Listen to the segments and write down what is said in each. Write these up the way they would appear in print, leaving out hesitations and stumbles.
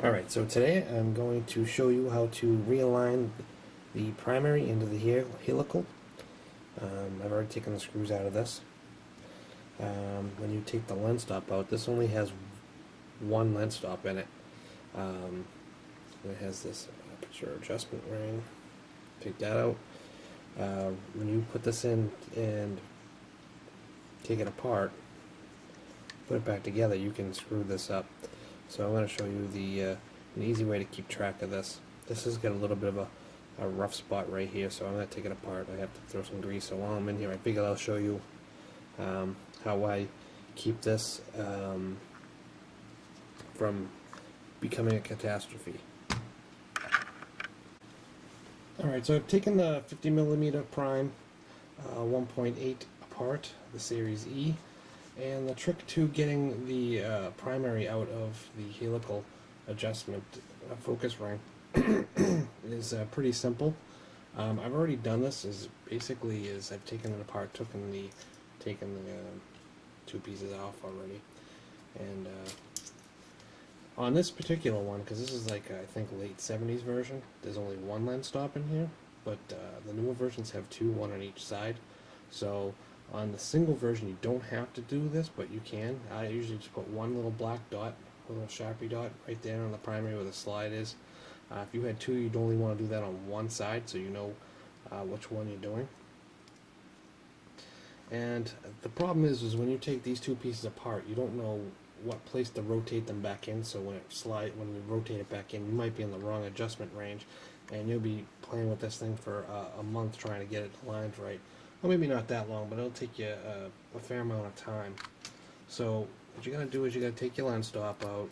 Alright, so today I'm going to show you how to realign the primary into the helical. I've already taken the screws out of this. When you take the lens stop out, this only has one lens stop in it. It has this aperture adjustment ring. Take that out. When you put this in and take it apart, put it back together, you can screw this up. So I'm going to show you an easy way to keep track of this. This has got a little bit of a rough spot right here, so I'm going to take it apart. I have to throw some grease. So while I'm in here, I figured I'll show you how I keep this from becoming a catastrophe. Alright, so I've taken the 50mm prime 1.8 apart, the Series E, and the trick to getting the primary out of the helical adjustment focus ring is pretty simple. I've already done this. I've taken it apart, taken the two pieces off already, and on this particular one, because this is like I think late 70s version, there's only one lens stop in here, but the newer versions have two, one on each side. So on the single version you don't have to do this, but you can. I usually just put one little black dot, a little Sharpie dot right there on the primary where the slide is. If you had two, you'd only want to do that on one side so you know which one you're doing. And the problem is when you take these two pieces apart, you don't know what place to rotate them back in, so when you rotate it back in, you might be in the wrong adjustment range, and you'll be playing with this thing for a month trying to get it aligned right. Well, maybe not that long, but it'll take you a fair amount of time. So what you're going to do is you're going to take your lens stop out.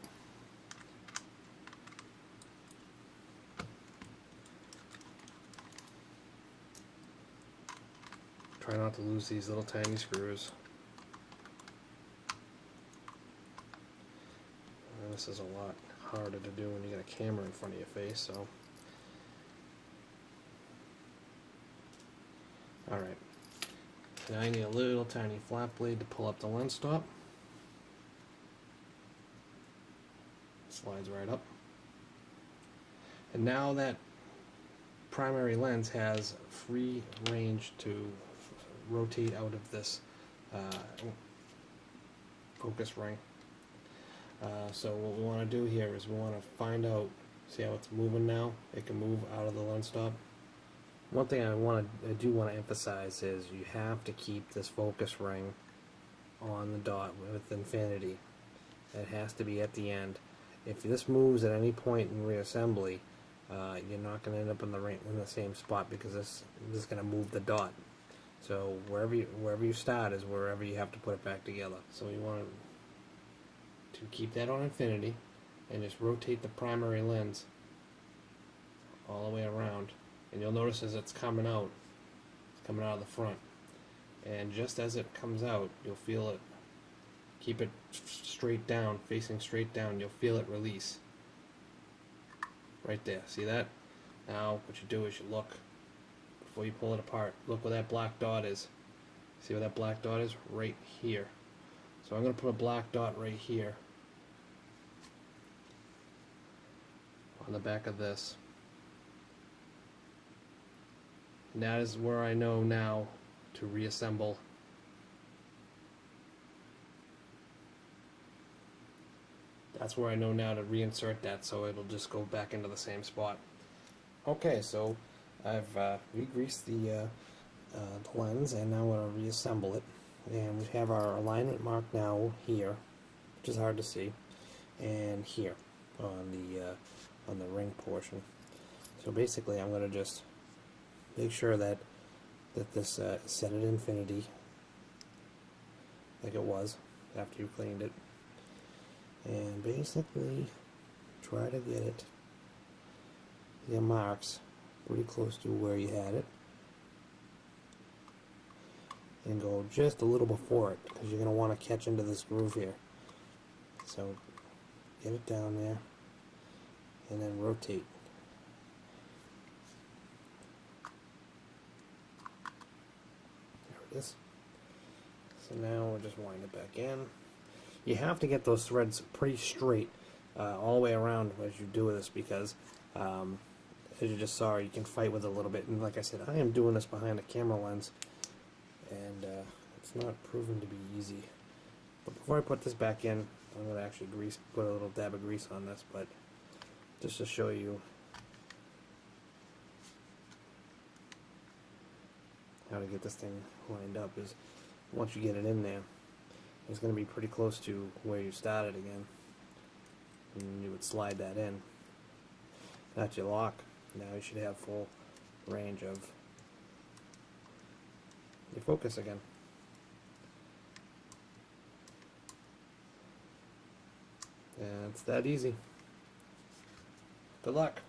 Try not to lose these little tiny screws. And this is a lot harder to do when you got a camera in front of your face. So, all right. Now I need a little tiny flat blade to pull up the lens stop. Slides right up. And now that primary lens has free range to rotate out of this focus ring. So what we want to do here is we want to find out, see how it's moving now? It can move out of the lens stop. One thing I do want to emphasize is you have to keep this focus ring on the dot with infinity. It has to be at the end. If this moves at any point in reassembly, you're not going to end up in the same spot, because this is going to move the dot. So wherever you start is wherever you have to put it back together. So you want to keep that on infinity and just rotate the primary lens all the way around. And you'll notice as it's coming out of the front. And just as it comes out, you'll feel it. Keep it straight down, facing straight down. You'll feel it release. Right there. See that? Now what you do is you look before you pull it apart. Look where that black dot is. See where that black dot is? Right here. So I'm going to put a black dot right here on the back of this. And that is where I know now to reassemble That's where I know now to reinsert that, so it'll just go back into the same spot. Okay, so I've re-greased the lens, and now I'm going to reassemble it. And we have our alignment mark now here, which is hard to see, and here on the ring portion. So basically, I'm going to just make sure that this is set at infinity, like it was after you cleaned it, and basically try to get it your marks pretty close to where you had it, and go just a little before it, because you're going to want to catch into this groove here. So get it down there and then rotate. There it is. So now we'll just wind it back in. You have to get those threads pretty straight, all the way around as you do this, because as you just saw, you can fight with it a little bit. And like I said, I am doing this behind a camera lens, and it's not proven to be easy. But before I put this back in, I'm going to actually put a little dab of grease on this, but just to show you how to get this thing lined up is, once you get it in there, it's going to be pretty close to where you started again, and you would slide that in. That's your lock. Now you should have full range of your focus again. And it's that easy. Good luck.